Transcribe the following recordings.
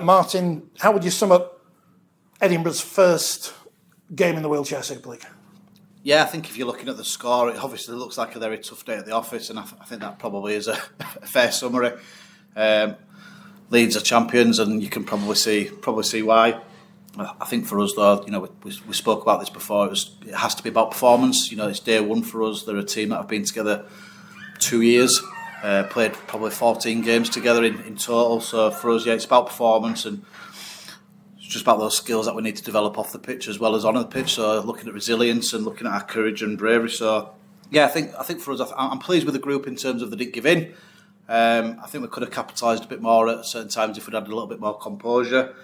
Martyn, how would you sum up Edinburgh's first game in the Wheelchair Super League? Yeah, I think if you're looking at the score, it obviously looks like a very tough day at the office, and I think that probably is a fair summary. Leeds are champions, and you can probably see why. I think for us, though, we spoke about this before. It has to be about performance. It's day one for us. They're a team that have been together 2 years, played probably 14 games together in total. So for us, it's about performance, and it's just about those skills that we need to develop off the pitch as well as on the pitch. So looking at resilience and looking at our courage and bravery. So yeah, I think for us, I'm pleased with the group in terms of they didn't give in. I think we could have capitalised a bit more at certain times if we'd had a little bit more composure.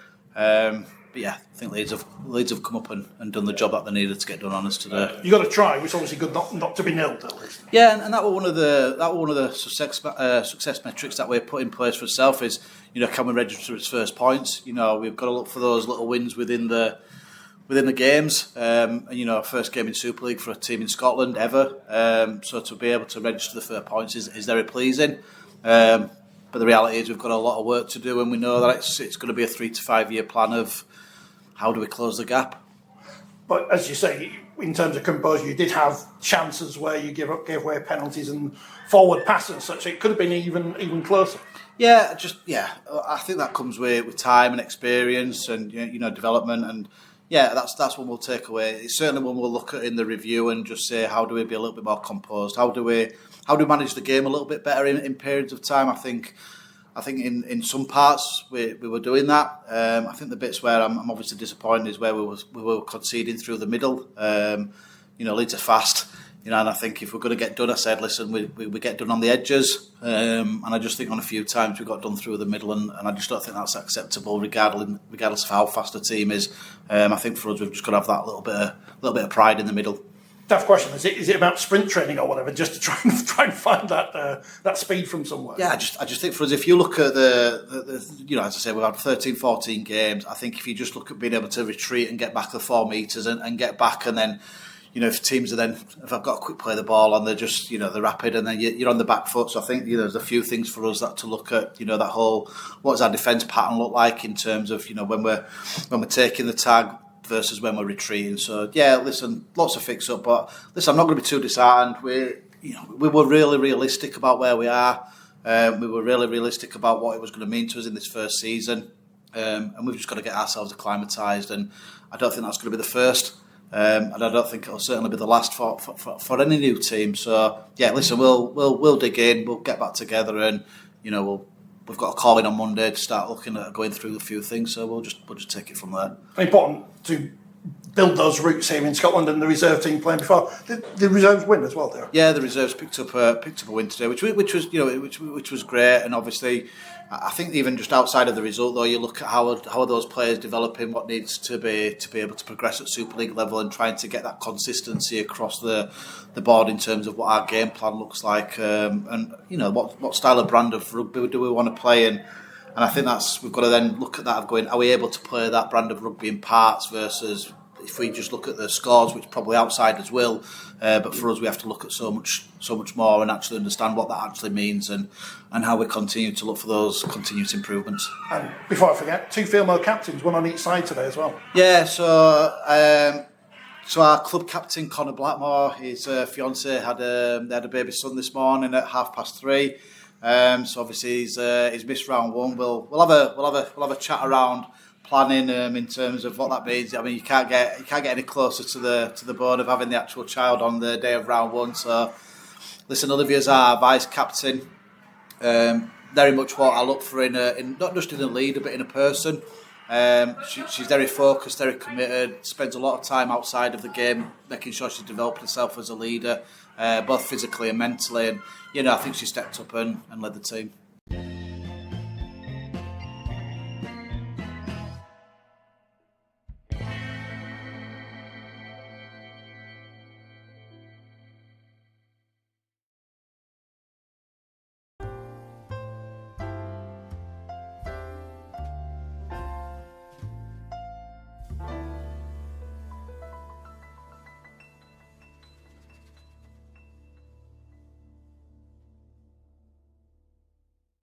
But yeah, I think Leeds have come up and done the job that they needed to get done on us today. You got to try, which is obviously good not to be nilled at least. Yeah, and that was one of the success metrics that we put in place for ourselves is, can we register its first points? We've got to look for those little wins within the games. First game in Super League for a team in Scotland ever. So to be able to register the first points is very pleasing. But the reality is we've got a lot of work to do, and we know that it's going to be a 3 to 5 year plan of how do we close the gap. But as you say, in terms of composure, you did have chances where you gave away penalties and forward passes and such. It could have been even closer. Yeah, I think that comes with time and experience and development, and yeah, that's one we'll take away. It's certainly one we'll look at in the review and just say how do we be a little bit more composed? How do we manage the game a little bit better in periods of time? I think in some parts we were doing that. I think the bits where I'm obviously disappointed is where we were conceding through the middle. Leeds are fast, and I think if we're going to get done, I said, listen, we get done on the edges, and I just think on a few times we got done through the middle, and I just don't think that's acceptable, regardless of how fast the team is. I think for us, we've just got to have that little bit of pride in the middle. Tough question. Is it about sprint training or whatever, just to try and find that speed from somewhere? Yeah, I just think for us, if you look at the as I say, we've had 13, 14 games. I think if you just look at being able to retreat and get back the 4 metres and get back, and then if teams are if I've got to quick play the ball and they're just they're rapid, and then you're on the back foot. So I think there's a few things for us that to look at. That whole what does our defence pattern look like in terms of when we're taking the tag versus when we're retreating. So yeah, listen, lots of fix up, but listen, I'm not going to be too disheartened. We were really realistic about where we are. We were really realistic about what it was going to mean to us in this first season, and we've just got to get ourselves acclimatised. And I don't think that's going to be the first, and I don't think it'll certainly be the last for any new team. So yeah, listen, we'll dig in, we'll get back together, and we've got a call in on Monday to start looking at going through a few things, so we'll just take it from there. Important to build those roots here in Scotland, and the reserve team playing before. The reserves win as well there. Yeah, the reserves picked up a win today, which was great, and obviously I think even just outside of the result, though, you look at how are those players developing, what needs to be able to progress at Super League level, and trying to get that consistency across the board in terms of what our game plan looks like, and what style of brand of rugby do we want to play in. And I think we've got to then look at that of going, are we able to play that brand of rugby in parts versus if we just look at the scores, which probably outsiders will, but for us we have to look at so much more and actually understand what that actually means and how we continue to look for those continuous improvements. And before I forget, 2 female captains, one on each side today as well. Yeah, so our club captain Conor Blackmore, his fiancée had a baby son this morning at 3:30. So obviously he's missed round 1. We'll have a chat around planning in terms of what that means. I mean, you can't get any closer to the bone of having the actual child on the day of round 1. So listen, Olivia's our vice captain. Very much what I look for in not just in a leader but in a person. She's very focused, very committed, spends a lot of time outside of the game making sure she's developed herself as a leader, both physically and mentally, and I think she stepped up and led the team.